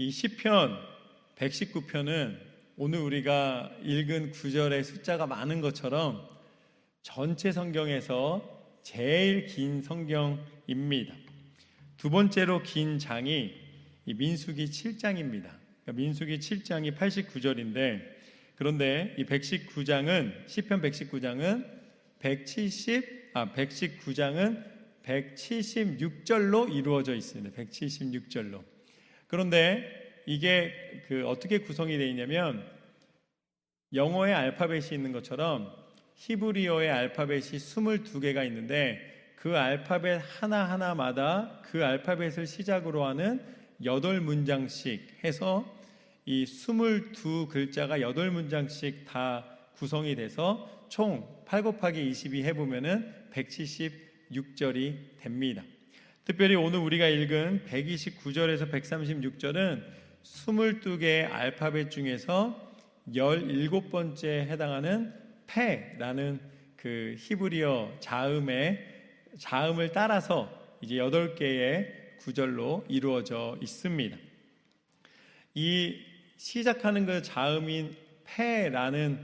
이 시편 119편은 오늘 우리가 읽은 구절의 숫자가 많은 것처럼 전체 성경에서 제일 긴 성경입니다. 두 번째로 긴 장이 이 민수기 7장입니다. 그러니까 민수기 7장이 89절인데, 그런데 이 119장은 시편 119장은 119장은 176절로 이루어져 있습니다. 176절로. 그런데 이게 어떻게 구성이 되어 있냐면, 영어의 알파벳이 있는 것처럼 히브리어의 알파벳이 22개가 있는데, 그 알파벳 하나하나마다 그 알파벳을 시작으로 하는 8문장씩 해서 이 22글자가 8문장씩 다 구성이 돼서 총 8 곱하기 22 해보면은 176절이 됩니다. 특별히 오늘 우리가 읽은 129절에서 136절은 22개의 알파벳 중에서 17번째에 해당하는 페라는 그 히브리어 자음을 따라서 이제 8개의 구절로 이루어져 있습니다. 이 시작하는 그 자음인 페라는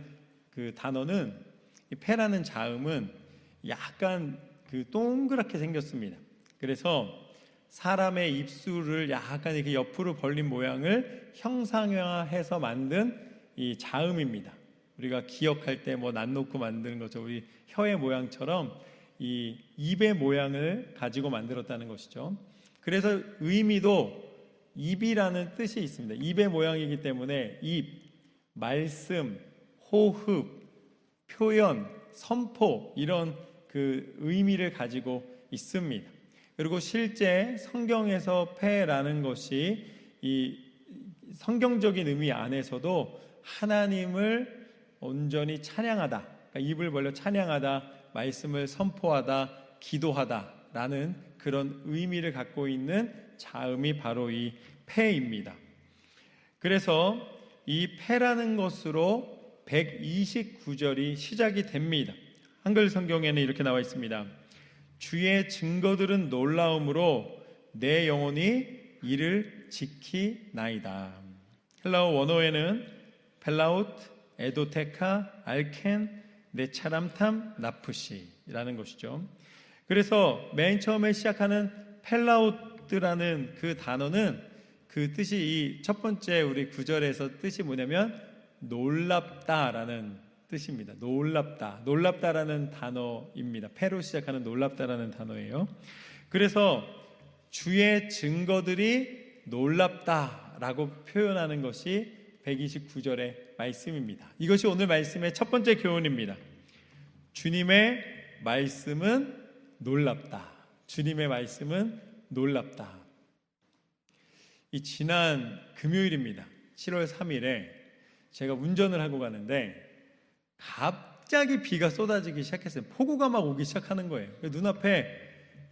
그 단어는, 이 페라는 자음은 약간 동그랗게 생겼습니다. 그래서 사람의 입술을 약간 이렇게 옆으로 벌린 모양을 형상화해서 만든 이 자음입니다. 우리가 기억할 때 난 놓고 만드는 거죠. 우리 혀의 모양처럼 이 입의 모양을 가지고 만들었다는 것이죠. 그래서 의미도 입이라는 뜻이 있습니다. 입의 모양이기 때문에 입, 말씀, 호흡, 표현, 선포, 이런 그 의미를 가지고 있습니다. 그리고 실제 성경에서 페라는 것이 이 성경적인 의미 안에서도 하나님을 온전히 찬양하다, 그러니까 입을 벌려 찬양하다, 말씀을 선포하다, 기도하다라는 그런 의미를 갖고 있는 자음이 바로 이 페입니다. 그래서 이 페라는 것으로 129절이 시작이 됩니다. 한글 성경에는 이렇게 나와 있습니다. 주의 증거들은 놀라움으로 내 영혼이 이를 지키나이다. 헬라어 원어에는 펠라우트, 에도테카, 알켄, 네차람탐, 나프시라는 것이죠. 그래서 맨 처음에 시작하는 펠라우트라는 그 단어는 그 뜻이 이 첫 번째 우리 구절에서 뜻이 뭐냐면 놀랍다라는 뜻입니다. 놀랍다라는 단어입니다. 페로 시작하는 놀랍다라는 단어예요. 그래서 주의 증거들이 놀랍다라고 표현하는 것이 129절의 말씀입니다. 이것이 오늘 말씀의 첫 번째 교훈입니다. 주님의 말씀은 놀랍다. 주님의 말씀은 놀랍다. 이 지난 금요일입니다. 7월 3일에 제가 운전을 하고 가는데 갑자기 비가 쏟아지기 시작했어요. 폭우가 막 오기 시작하는 거예요. 눈앞에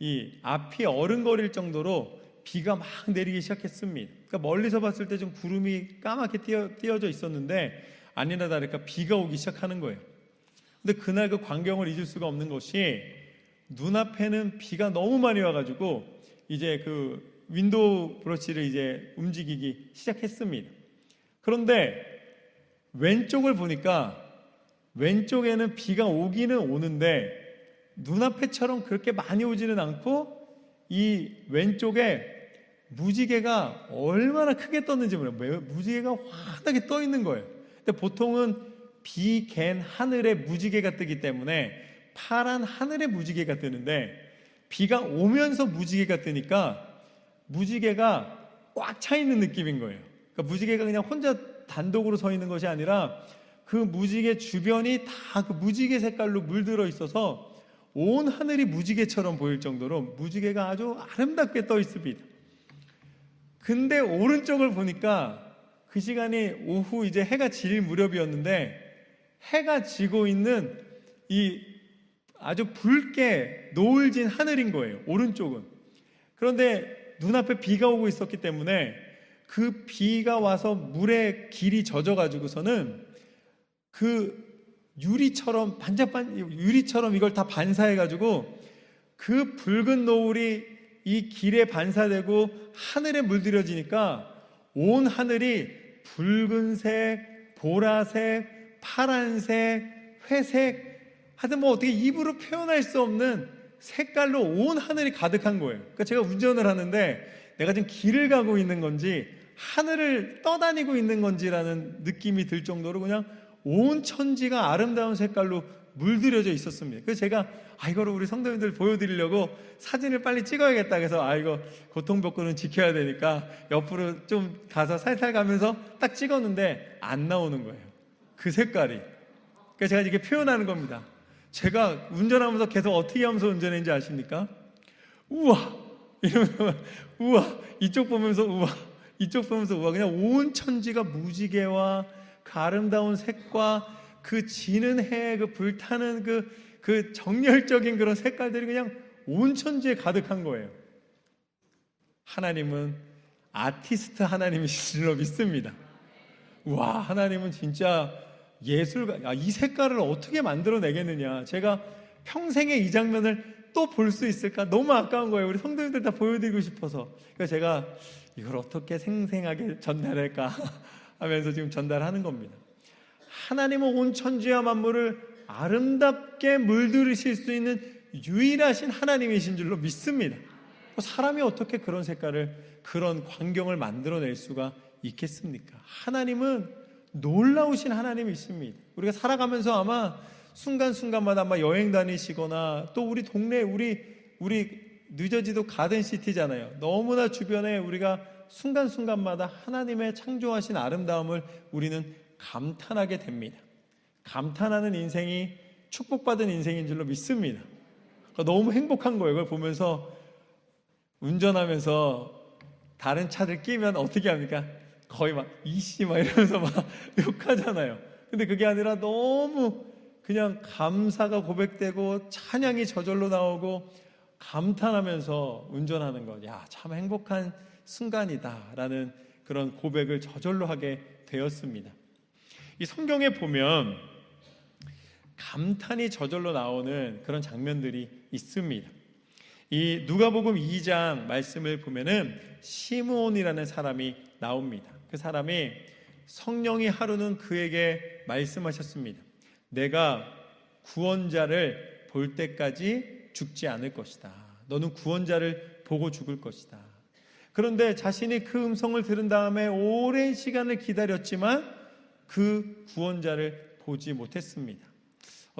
이 앞이 어른거릴 정도로 비가 막 내리기 시작했습니다. 그러니까 멀리서 봤을 때 좀 구름이 까맣게 띄어져 있었는데 아니나 다를까 비가 오기 시작하는 거예요. 근데 그날 그 광경을 잊을 수가 없는 것이, 눈앞에는 비가 너무 많이 와가지고 이제 그 윈도우 브러쉬를 이제 움직이기 시작했습니다. 그런데 왼쪽을 보니까 왼쪽에는 비가 오기는 오는데 눈앞에처럼 그렇게 많이 오지는 않고, 이 왼쪽에 무지개가 얼마나 크게 떴는지 몰라요. 무지개가 환하게 떠 있는 거예요. 근데 보통은 비 갠 하늘에 무지개가 뜨기 때문에 파란 하늘에 무지개가 뜨는데, 비가 오면서 무지개가 뜨니까 무지개가 꽉 차 있는 느낌인 거예요. 그러니까 무지개가 그냥 혼자 단독으로 서 있는 것이 아니라 그 무지개 주변이 다 그 무지개 색깔로 물들어 있어서 온 하늘이 무지개처럼 보일 정도로 무지개가 아주 아름답게 떠 있습니다. 근데 오른쪽을 보니까 그 시간이 오후 이제 해가 질 무렵이었는데, 해가 지고 있는 이 아주 붉게 노을진 하늘인 거예요, 오른쪽은. 그런데 눈앞에 비가 오고 있었기 때문에 그 비가 와서 물에 길이 젖어가지고서는 그 유리처럼 유리처럼 이걸 다 반사해가지고 그 붉은 노을이 이 길에 반사되고 하늘에 물들여지니까 온 하늘이 붉은색, 보라색, 파란색, 회색, 하여튼 뭐 어떻게 입으로 표현할 수 없는 색깔로 온 하늘이 가득한 거예요. 그러니까 제가 운전을 하는데 내가 지금 길을 가고 있는 건지 하늘을 떠다니고 있는 건지라는 느낌이 들 정도로 그냥 온 천지가 아름다운 색깔로 물들여져 있었습니다. 그래서 제가 이거를 우리 성도님들 보여드리려고 사진을 빨리 찍어야겠다. 그래서 이거 고통벽구는 지켜야 되니까 옆으로 좀 가서 살살 가면서 딱 찍었는데 안 나오는 거예요. 그 색깔이. 그래서 제가 이렇게 표현하는 겁니다. 제가 운전하면서 계속 어떻게 하면서 운전했는지 아십니까? 우와! 이러면서 우와! 이쪽 보면서 우와! 이쪽 보면서 우와! 그냥 온 천지가 무지개와 그 아름다운 색과 그 지는 해, 그 불타는 그 정열적인 그런 색깔들이 그냥 온 천지에 가득한 거예요. 하나님은 아티스트 하나님이신 줄로 믿습니다. 와, 하나님은 진짜 예술가. 이 색깔을 어떻게 만들어내겠느냐. 제가 평생에 이 장면을 또 볼 수 있을까? 너무 아까운 거예요. 우리 성도님들 다 보여드리고 싶어서. 그래서 제가 이걸 어떻게 생생하게 전달할까 하면서 지금 전달하는 겁니다. 하나님은 온 천지와 만물을 아름답게 물들이실 수 있는 유일하신 하나님이신 줄로 믿습니다. 사람이 어떻게 그런 색깔을, 그런 광경을 만들어낼 수가 있겠습니까? 하나님은 놀라우신 하나님이십니다. 우리가 살아가면서 아마 순간순간마다 아마 여행 다니시거나 또 우리 동네, 우리 늦어지도 가든시티잖아요. 너무나 주변에 우리가 순간순간마다 하나님의 창조하신 아름다움을 우리는 감탄하게 됩니다. 감탄하는 인생이 축복받은 인생인 줄로 믿습니다. 너무 행복한 거예요. 그걸 보면서 운전하면서 다른 차들 끼면 어떻게 합니까? 거의 막 이씨 막 이러면서 막 욕하잖아요. 근데 그게 아니라 너무 그냥 감사가 고백되고 찬양이 저절로 나오고 감탄하면서 운전하는 것. 야, 참 행복한 순간이다라는 그런 고백을 저절로 하게 되었습니다. 이 성경에 보면 감탄이 저절로 나오는 그런 장면들이 있습니다. 이 누가복음 2장 말씀을 보면은 시므온이라는 사람이 나옵니다. 그 사람이 성령이 하루는 그에게 말씀하셨습니다. 내가 구원자를 볼 때까지 죽지 않을 것이다. 너는 구원자를 보고 죽을 것이다. 그런데 자신이 그 음성을 들은 다음에 오랜 시간을 기다렸지만 그 구원자를 보지 못했습니다.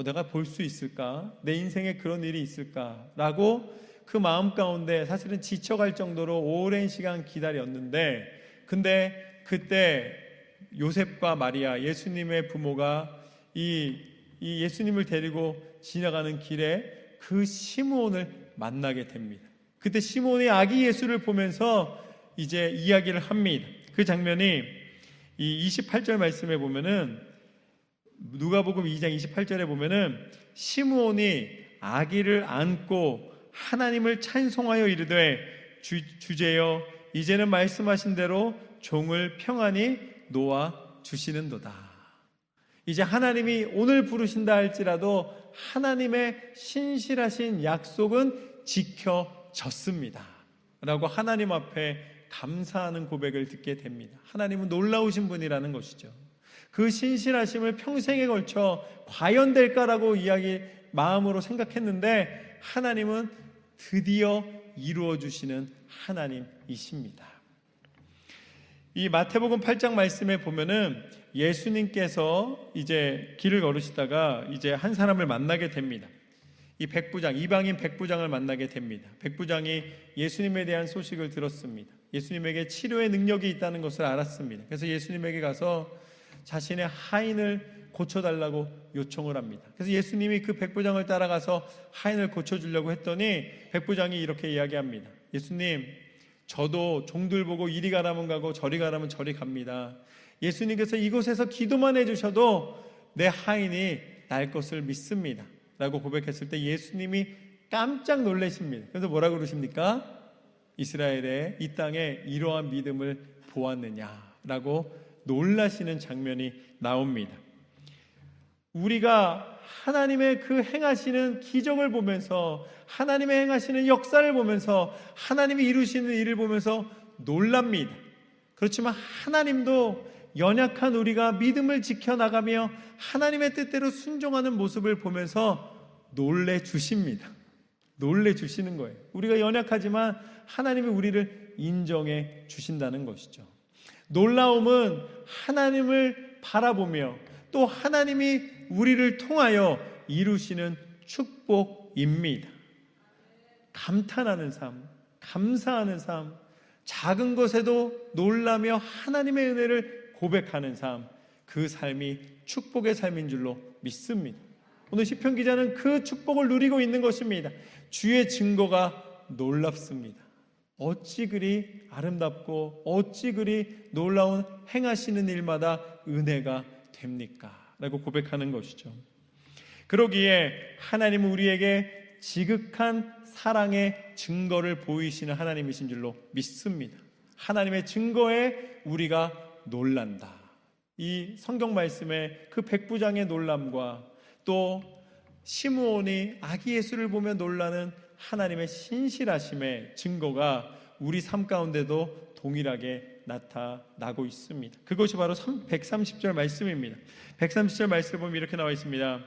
내가 볼 수 있을까? 내 인생에 그런 일이 있을까? 라고 그 마음 가운데 사실은 지쳐갈 정도로 오랜 시간 기다렸는데, 근데 그때 요셉과 마리아, 예수님의 부모가 이 예수님을 데리고 지나가는 길에 그 시므온을 만나게 됩니다. 그때 시므온이 아기 예수를 보면서 이제 이야기를 합니다. 그 장면이 이 28절 말씀에 보면은, 누가복음 2장 28절에 보면은 시므온이 아기를 안고 하나님을 찬송하여 이르되 주제여 이제는 말씀하신 대로 종을 평안히 놓아 주시는도다. 이제 하나님이 오늘 부르신다 할지라도 하나님의 신실하신 약속은 지켜졌습니다 라고 하나님 앞에 감사하는 고백을 듣게 됩니다. 하나님은 놀라우신 분이라는 것이죠. 그 신실하심을 평생에 걸쳐 과연 될까라고 마음으로 생각했는데 하나님은 드디어 이루어 주시는 하나님이십니다. 이 마태복음 8장 말씀에 보면은 예수님께서 이제 길을 걸으시다가 이제 한 사람을 만나게 됩니다. 이 백부장, 이방인 백부장을 만나게 됩니다. 백부장이 예수님에 대한 소식을 들었습니다. 예수님에게 치료의 능력이 있다는 것을 알았습니다. 그래서 예수님에게 가서 자신의 하인을 고쳐달라고 요청을 합니다. 그래서 예수님이 그 백부장을 따라가서 하인을 고쳐주려고 했더니 백부장이 이렇게 이야기합니다. 예수님, 저도 종들 보고 이리 가라면 가고 저리 가라면 저리 갑니다. 예수님께서 이곳에서 기도만 해주셔도 내 하인이 날 것을 믿습니다 라고 고백했을 때 예수님이 깜짝 놀라십니다. 그래서 뭐라고 그러십니까? 이스라엘의 이 땅에 이러한 믿음을 보았느냐라고 놀라시는 장면이 나옵니다. 우리가 하나님의 그 행하시는 기적을 보면서, 하나님의 행하시는 역사를 보면서, 하나님이 이루시는 일을 보면서 놀랍니다. 그렇지만 하나님도 연약한 우리가 믿음을 지켜나가며 하나님의 뜻대로 순종하는 모습을 보면서 놀래 주십니다. 놀래 주시는 거예요. 우리가 연약하지만 하나님이 우리를 인정해 주신다는 것이죠. 놀라움은 하나님을 바라보며 또 하나님이 우리를 통하여 이루시는 축복입니다. 감탄하는 삶, 감사하는 삶, 작은 것에도 놀라며 하나님의 은혜를 고백하는 삶, 그 삶이 축복의 삶인 줄로 믿습니다. 오늘 시편 기자는 그 축복을 누리고 있는 것입니다. 주의 증거가 놀랍습니다. 어찌 그리 아름답고 어찌 그리 놀라운 행하시는 일마다 은혜가 됩니까? 라고 고백하는 것이죠. 그러기에 하나님은 우리에게 지극한 사랑의 증거를 보이시는 하나님이신 줄로 믿습니다. 하나님의 증거에 우리가 놀란다. 이 성경 말씀의 그 백부장의 놀람과 또 시므온이 아기 예수를 보며 놀라는 하나님의 신실하심의 증거가 우리 삶 가운데도 동일하게 나타나고 있습니다. 그것이 바로 130절 말씀입니다. 130절 말씀을 보면 이렇게 나와 있습니다.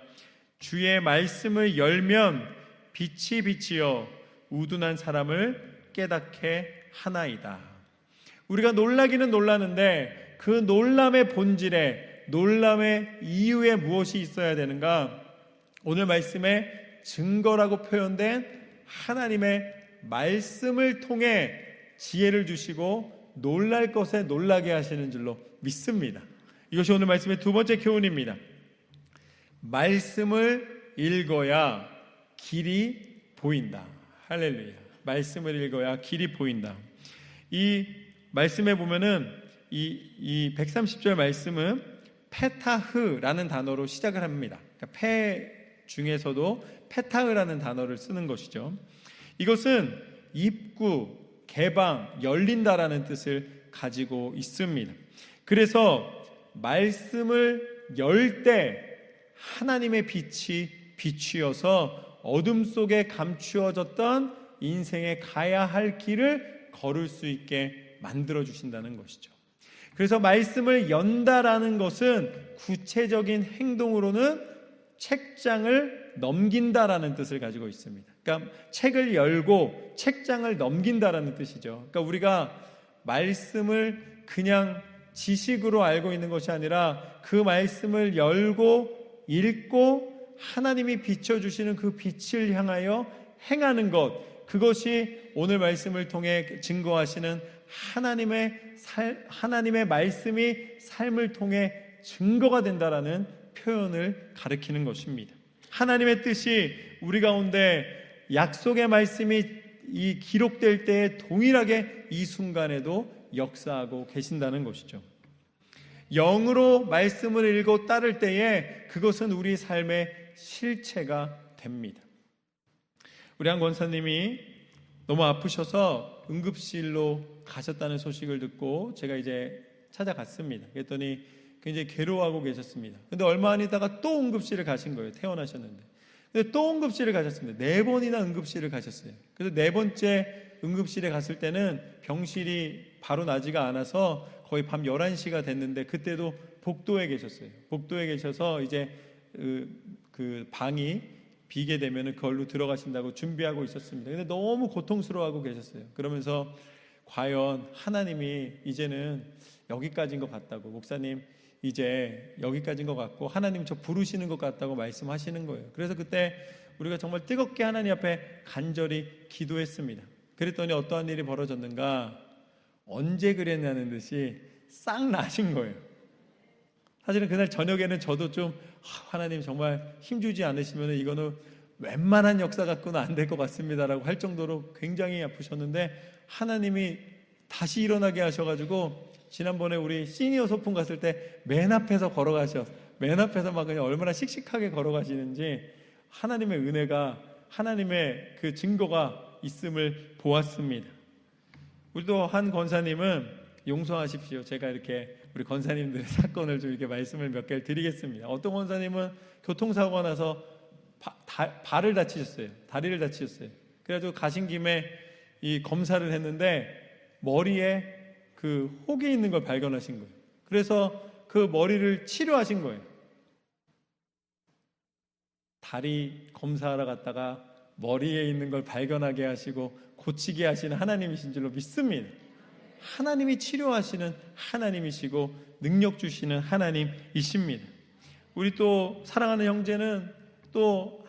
주의 말씀을 열면 빛이 비치어 우둔한 사람을 깨닫게 하나이다. 우리가 놀라기는 놀라는데 그 놀람의 본질에, 놀람의 이유에 무엇이 있어야 되는가? 오늘 말씀에 증거라고 표현된 하나님의 말씀을 통해 지혜를 주시고 놀랄 것에 놀라게 하시는 줄로 믿습니다. 이것이 오늘 말씀의 두 번째 교훈입니다. 말씀을 읽어야 길이 보인다. 할렐루야. 말씀을 읽어야 길이 보인다. 이 말씀에 보면은 이 130절 말씀은 페타흐라는 단어로 시작을 합니다. 그러니까 페 중에서도 페타흐라는 단어를 쓰는 것이죠. 이것은 입구, 개방, 열린다라는 뜻을 가지고 있습니다. 그래서 말씀을 열 때 하나님의 빛이 비추어서 어둠 속에 감추어졌던 인생에 가야 할 길을 걸을 수 있게 만들어 주신다는 것이죠. 그래서 말씀을 연다라는 것은 구체적인 행동으로는 책장을 넘긴다라는 뜻을 가지고 있습니다. 그러니까 책을 열고 책장을 넘긴다라는 뜻이죠. 그러니까 우리가 말씀을 그냥 지식으로 알고 있는 것이 아니라 그 말씀을 열고 읽고 하나님이 비춰주시는 그 빛을 향하여 행하는 것, 그것이 오늘 말씀을 통해 증거하시는 하나님의 말씀이 삶을 통해 증거가 된다라는 표현을 가리키는 것입니다. 하나님의 뜻이 우리 가운데 약속의 말씀이 이 기록될 때에 동일하게 이 순간에도 역사하고 계신다는 것이죠. 영으로 말씀을 읽고 따를 때에 그것은 우리 삶의 실체가 됩니다. 우리 한 권사님이 너무 아프셔서 응급실로 가셨다는 소식을 듣고 제가 이제 찾아갔습니다. 그랬더니 굉장히 괴로워하고 계셨습니다. 근데 얼마 안 있다가 또 응급실을 가신 거예요. 퇴원하셨는데. 근데 또 응급실을 가셨습니다. 4번이나 응급실을 가셨어요. 그래서 4번째 응급실에 갔을 때는 병실이 바로 나지가 않아서 거의 밤 11시가 됐는데 그때도 복도에 계셨어요. 복도에 계셔서 이제 그 방이 비게 되면 그걸로 들어가신다고 준비하고 있었습니다. 근데 너무 고통스러워하고 계셨어요. 그러면서 과연 하나님이 이제는 여기까지인 것 같다고, 목사님 이제 여기까지인 것 같고 하나님 저 부르시는 것 같다고 말씀하시는 거예요. 그래서 그때 우리가 정말 뜨겁게 하나님 앞에 간절히 기도했습니다. 그랬더니 어떠한 일이 벌어졌는가? 언제 그랬냐는 듯이 싹 나신 거예요. 사실은 그날 저녁에는 저도 좀 하나님 정말 힘주지 않으시면 이거는 웬만한 역사 갖고는 안 될 것 같습니다라고 할 정도로 굉장히 아프셨는데 하나님이 다시 일어나게 하셔가지고 지난번에 우리 시니어 소풍 갔을 때 맨 앞에서 맨 앞에서 막 그냥 얼마나 씩씩하게 걸어가시는지 하나님의 은혜가, 하나님의 그 증거가 있음을 보았습니다. 우리도 한 권사님은 용서하십시오. 제가 이렇게 우리 권사님들의 사건을 좀 이렇게 말씀을 몇 개를 드리겠습니다. 어떤 권사님은 교통사고가 나서 발을 다치셨어요. 다리를 다치셨어요. 그래가지고 가신 김에 이 검사를 했는데 머리에 그 혹이 있는 걸 발견하신 거예요. 그래서 그 머리를 치료하신 거예요. 다리 검사하러 갔다가 머리에 있는 걸 발견하게 하시고 고치게 하시는 하나님이신 줄로 믿습니다. 하나님이 치료하시는 하나님이시고 능력 주시는 하나님이십니다. 우리 또 사랑하는 형제는 또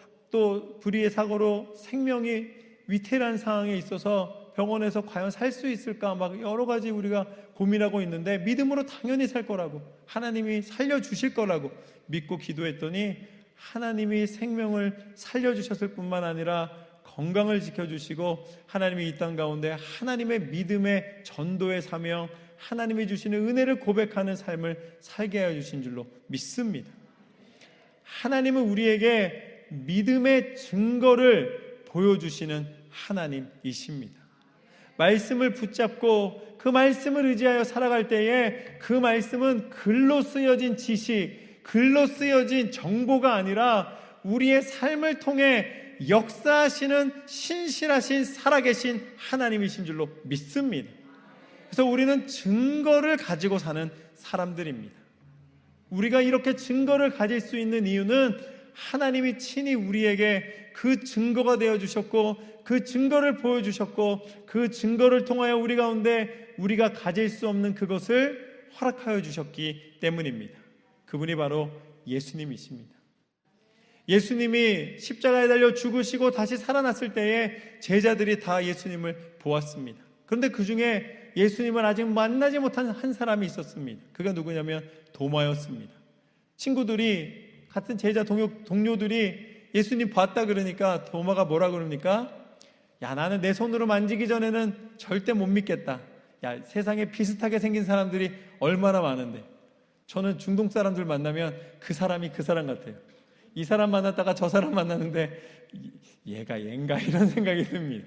불의의 사고로 생명이 위태로한 상황에 있어서 병원에서 과연 살 수 있을까 막 여러 가지 우리가 고민하고 있는데 믿음으로 당연히 살 거라고, 하나님이 살려주실 거라고 믿고 기도했더니 하나님이 생명을 살려주셨을 뿐만 아니라 건강을 지켜주시고 하나님이 이 땅 가운데 하나님의 믿음의 전도의 사명, 하나님이 주시는 은혜를 고백하는 삶을 살게 하여 주신 줄로 믿습니다. 하나님은 우리에게 믿음의 증거를 보여주시는 하나님이십니다. 말씀을 붙잡고 그 말씀을 의지하여 살아갈 때에 그 말씀은 글로 쓰여진 지식, 글로 쓰여진 정보가 아니라 우리의 삶을 통해 역사하시는 신실하신 살아계신 하나님이신 줄로 믿습니다. 그래서 우리는 증거를 가지고 사는 사람들입니다. 우리가 이렇게 증거를 가질 수 있는 이유는 하나님이 친히 우리에게 그 증거가 되어주셨고 그 증거를 보여주셨고 그 증거를 통하여 우리 가운데 우리가 가질 수 없는 그것을 허락하여 주셨기 때문입니다. 그분이 바로 예수님이십니다. 예수님이 십자가에 달려 죽으시고 다시 살아났을 때에 제자들이 다 예수님을 보았습니다. 그런데 그 중에 예수님을 아직 만나지 못한 한 사람이 있었습니다. 그가 누구냐면 도마였습니다. 친구들이, 같은 제자 동료들이 예수님 봤다 그러니까 도마가 뭐라 그럽니까? 야, 나는 내 손으로 만지기 전에는 절대 못 믿겠다. 야, 세상에 비슷하게 생긴 사람들이 얼마나 많은데. 저는 중동 사람들 만나면 그 사람이 그 사람 같아요. 이 사람 만났다가 저 사람 만나는데 얘가 얘인가 이런 생각이 듭니다.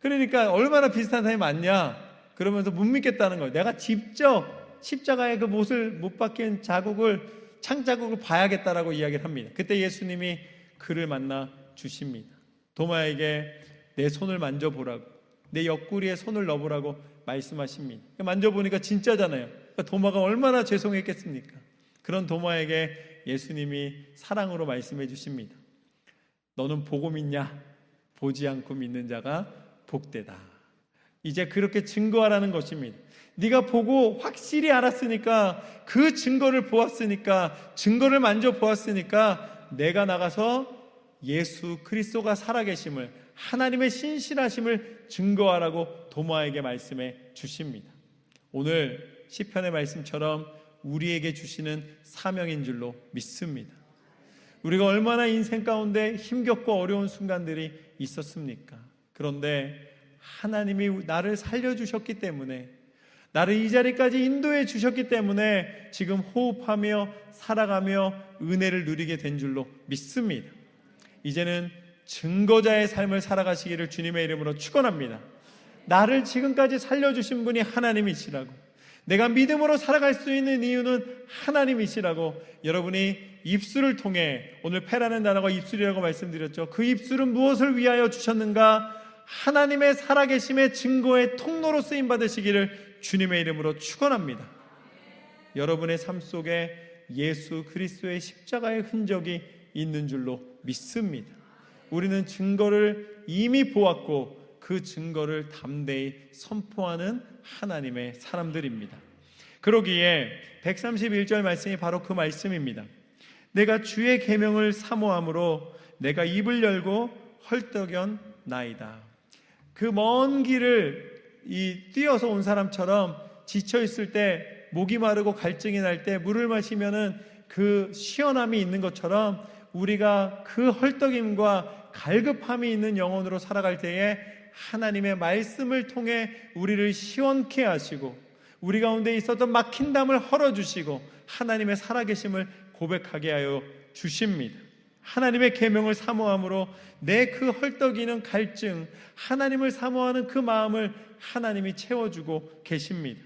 그러니까 얼마나 비슷한 사람이 많냐 그러면서 못 믿겠다는 거예요. 내가 직접 십자가에 그 못 박힌 창자국을 봐야겠다라고 이야기를 합니다. 그때 예수님이 그를 만나 주십니다. 도마에게 내 손을 만져보라고, 내 옆구리에 손을 넣어보라고 말씀하십니다. 만져보니까 진짜잖아요. 그러니까 도마가 얼마나 죄송했겠습니까? 그런 도마에게 예수님이 사랑으로 말씀해 주십니다. 너는 보고 믿냐? 보지 않고 믿는 자가 복되다. 이제 그렇게 증거하라는 것입니다. 네가 보고 확실히 알았으니까, 그 증거를 보았으니까, 증거를 만져보았으니까 내가 나가서 예수 그리스도가 살아계심을, 하나님의 신실하심을 증거하라고 도마에게 말씀해 주십니다. 오늘 시편의 말씀처럼 우리에게 주시는 사명인 줄로 믿습니다. 우리가 얼마나 인생 가운데 힘겹고 어려운 순간들이 있었습니까? 그런데 하나님이 나를 살려주셨기 때문에, 나를 이 자리까지 인도해 주셨기 때문에 지금 호흡하며 살아가며 은혜를 누리게 된 줄로 믿습니다. 이제는 증거자의 삶을 살아가시기를 주님의 이름으로 축원합니다. 나를 지금까지 살려주신 분이 하나님이시라고, 내가 믿음으로 살아갈 수 있는 이유는 하나님이시라고 여러분이 입술을 통해, 오늘 패라는 단어가 입술이라고 말씀드렸죠. 그 입술은 무엇을 위하여 주셨는가? 하나님의 살아계심의 증거의 통로로 쓰임받으시기를 주님의 이름으로 축원합니다. 여러분의 삶 속에 예수 그리스도의 십자가의 흔적이 있는 줄로 믿습니다. 우리는 증거를 이미 보았고 그 증거를 담대히 선포하는 하나님의 사람들입니다. 그러기에 131절 말씀이 바로 그 말씀입니다. 내가 주의 계명을 사모함으로 내가 입을 열고 헐떡였나이다. 그 먼 길을 뛰어서 온 사람처럼 지쳐 있을 때, 목이 마르고 갈증이 날 때 물을 마시면은 그 시원함이 있는 것처럼 우리가 그 헐떡임과 갈급함이 있는 영혼으로 살아갈 때에 하나님의 말씀을 통해 우리를 시원케 하시고 우리 가운데 있었던 막힌 담을 헐어주시고 하나님의 살아계심을 고백하게 하여 주십니다. 하나님의 계명을 사모함으로 내 그 헐떡이는 갈증, 하나님을 사모하는 그 마음을 하나님이 채워주고 계십니다.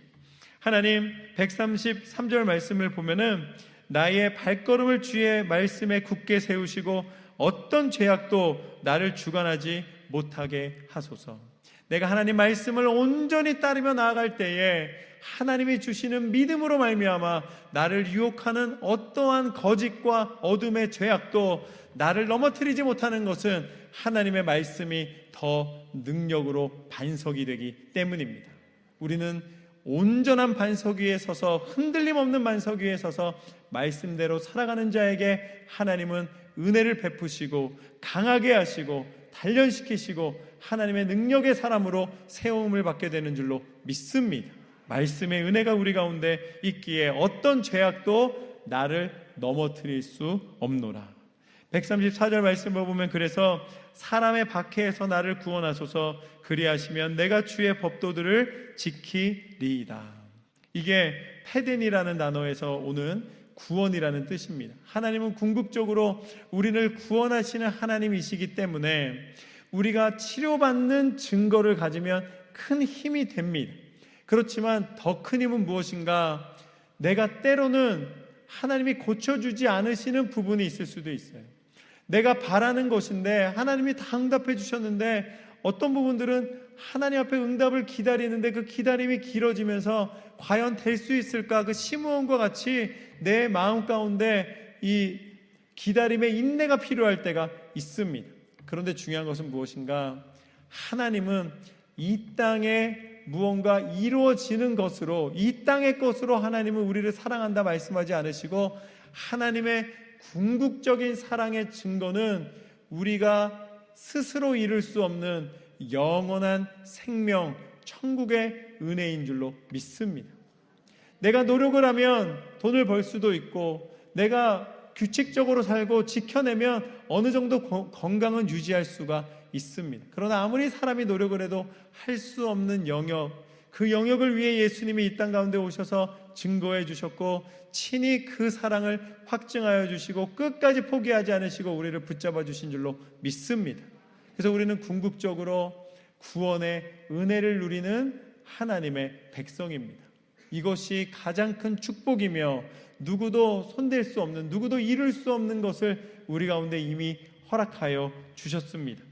하나님 133절 말씀을 보면은 나의 발걸음을 주의 말씀에 굳게 세우시고 어떤 죄악도 나를 주관하지 못하게 하소서. 내가 하나님 말씀을 온전히 따르며 나아갈 때에 하나님이 주시는 믿음으로 말미암아 나를 유혹하는 어떠한 거짓과 어둠의 죄악도 나를 넘어뜨리지 못하는 것은 하나님의 말씀이 더 능력으로 반석이 되기 때문입니다. 우리는 온전한 반석 위에 서서, 흔들림 없는 반석 위에 서서 말씀대로 살아가는 자에게 하나님은 은혜를 베푸시고 강하게 하시고 단련시키시고 하나님의 능력의 사람으로 세움을 받게 되는 줄로 믿습니다. 말씀의 은혜가 우리 가운데 있기에 어떤 죄악도 나를 넘어뜨릴 수 없노라. 134절 말씀을 보면 그래서 사람의 박해에서 나를 구원하소서, 그리하시면 내가 주의 법도들을 지키리이다. 이게 페덴이라는 단어에서 오는 구원이라는 뜻입니다. 하나님은 궁극적으로 우리를 구원하시는 하나님이시기 때문에 우리가 치료받는 증거를 가지면 큰 힘이 됩니다. 그렇지만 더 큰 힘은 무엇인가? 내가 때로는 하나님이 고쳐주지 않으시는 부분이 있을 수도 있어요. 내가 바라는 것인데 하나님이 다 응답해 주셨는데 어떤 부분들은 하나님 앞에 응답을 기다리는데 그 기다림이 길어지면서 과연 될 수 있을까? 그 시므온과 같이 내 마음 가운데 이 기다림의 인내가 필요할 때가 있습니다. 그런데 중요한 것은 무엇인가? 하나님은 이 땅에 무언가 이루어지는 것으로, 이 땅의 것으로 하나님은 우리를 사랑한다 말씀하지 않으시고, 하나님의 궁극적인 사랑의 증거는 우리가 스스로 이룰 수 없는 영원한 생명, 천국의 은혜인 줄로 믿습니다. 내가 노력을 하면 돈을 벌 수도 있고, 내가 규칙적으로 살고 지켜내면 어느 정도 건강은 유지할 수가 있습니다. 그러나 아무리 사람이 노력을 해도 할 수 없는 영역, 그 영역을 위해 예수님이 이 땅 가운데 오셔서 증거해 주셨고 친히 그 사랑을 확증하여 주시고 끝까지 포기하지 않으시고 우리를 붙잡아 주신 줄로 믿습니다. 그래서 우리는 궁극적으로 구원의 은혜를 누리는 하나님의 백성입니다. 이것이 가장 큰 축복이며 누구도 손댈 수 없는, 누구도 이룰 수 없는 것을 우리 가운데 이미 허락하여 주셨습니다.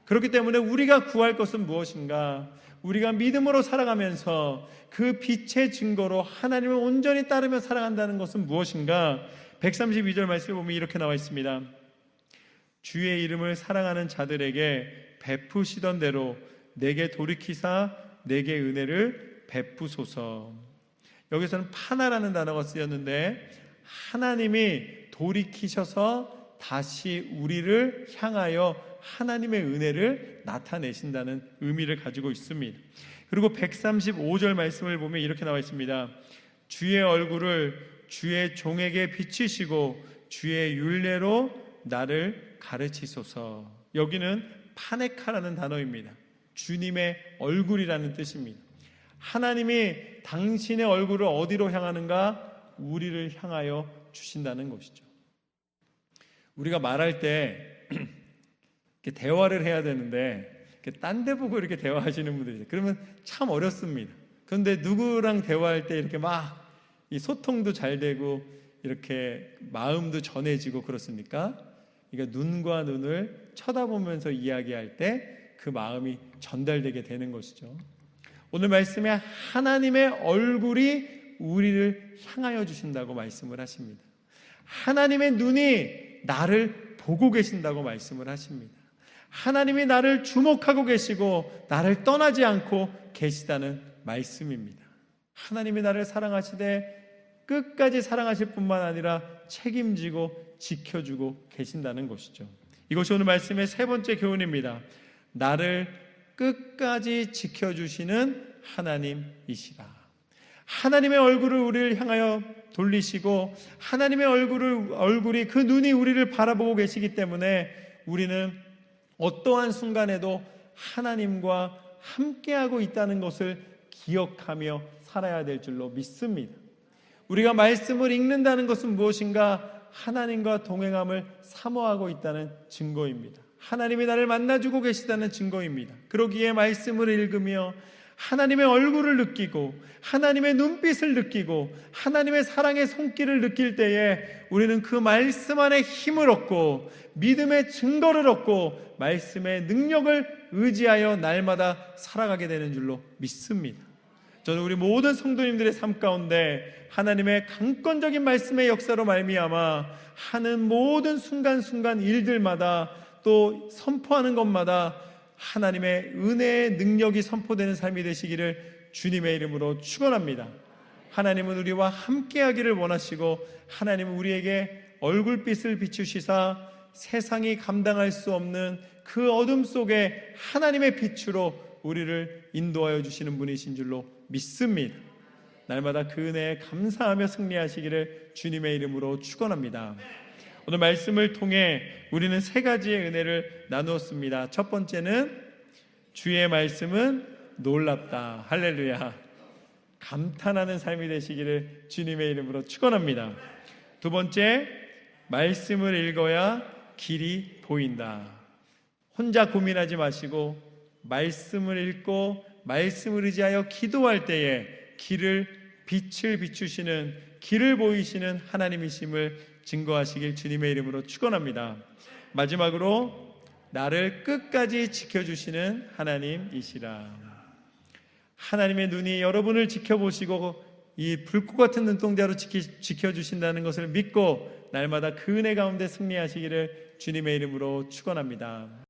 그렇기 때문에 우리가 구할 것은 무엇인가? 우리가 믿음으로 살아가면서 그 빛의 증거로 하나님을 온전히 따르며 살아간다는 것은 무엇인가? 132절 말씀을 보면 이렇게 나와 있습니다. 주의 이름을 사랑하는 자들에게 베푸시던 대로 내게 돌이키사 내게 은혜를 베푸소서. 여기서는 파나라는 단어가 쓰였는데 하나님이 돌이키셔서 다시 우리를 향하여 하나님의 은혜를 나타내신다는 의미를 가지고 있습니다. 그리고 135절 말씀을 보면 이렇게 나와 있습니다. 주의 얼굴을 주의 종에게 비추시고 주의 율례로 나를 가르치소서. 여기는 파네카라는 단어입니다. 주님의 얼굴이라는 뜻입니다. 하나님이 당신의 얼굴을 어디로 향하는가? 우리를 향하여 주신다는 것이죠. 우리가 말할 때 이렇게 대화를 해야 되는데 딴 데 보고 이렇게 대화하시는 분들이 있어요. 그러면 참 어렵습니다. 그런데 누구랑 대화할 때 이렇게 막 이 소통도 잘 되고 이렇게 마음도 전해지고 그렇습니까? 그러니까 눈과 눈을 쳐다보면서 이야기할 때 그 마음이 전달되게 되는 것이죠. 오늘 말씀에 하나님의 얼굴이 우리를 향하여 주신다고 말씀을 하십니다. 하나님의 눈이 나를 보고 계신다고 말씀을 하십니다. 하나님이 나를 주목하고 계시고 나를 떠나지 않고 계시다는 말씀입니다. 하나님이 나를 사랑하시되 끝까지 사랑하실 뿐만 아니라 책임지고 지켜주고 계신다는 것이죠. 이것이 오늘 말씀의 세 번째 교훈입니다. 나를 끝까지 지켜주시는 하나님이시라. 하나님의 얼굴을 우리를 향하여 돌리시고 하나님의 얼굴이 그 눈이 우리를 바라보고 계시기 때문에 우리는 어떠한 순간에도 하나님과 함께하고 있다는 것을 기억하며 살아야 될 줄로 믿습니다. 우리가 말씀을 읽는다는 것은 무엇인가? 하나님과 동행함을 사모하고 있다는 증거입니다. 하나님이 나를 만나주고 계시다는 증거입니다. 그러기에 말씀을 읽으며 하나님의 얼굴을 느끼고 하나님의 눈빛을 느끼고 하나님의 사랑의 손길을 느낄 때에 우리는 그 말씀 안에 힘을 얻고 믿음의 증거를 얻고 말씀의 능력을 의지하여 날마다 살아가게 되는 줄로 믿습니다. 저는 우리 모든 성도님들의 삶 가운데 하나님의 강권적인 말씀의 역사로 말미암아 하는 모든 순간순간 일들마다 또 선포하는 것마다 하나님의 은혜의 능력이 선포되는 삶이 되시기를 주님의 이름으로 축원합니다. 하나님은 우리와 함께하기를 원하시고 하나님은 우리에게 얼굴빛을 비추시사 세상이 감당할 수 없는 그 어둠 속에 하나님의 빛으로 우리를 인도하여 주시는 분이신 줄로 믿습니다. 날마다 그 은혜에 감사하며 승리하시기를 주님의 이름으로 축원합니다. 오늘 말씀을 통해 우리는 세 가지의 은혜를 나누었습니다. 첫 번째는 주의 말씀은 놀랍다. 할렐루야. 감탄하는 삶이 되시기를 주님의 이름으로 축원합니다. 두 번째, 말씀을 읽어야 길이 보인다. 혼자 고민하지 마시고 말씀을 읽고 말씀을 의지하여 기도할 때에 빛을 비추시는, 길을 보이시는 하나님이심을 증거하시길 주님의 이름으로 축원합니다. 마지막으로 나를 끝까지 지켜주시는 하나님이시라. 하나님의 눈이 여러분을 지켜보시고 이 불꽃 같은 눈동자로 지켜주신다는 것을 믿고 날마다 그 은혜 가운데 승리하시기를 주님의 이름으로 축원합니다.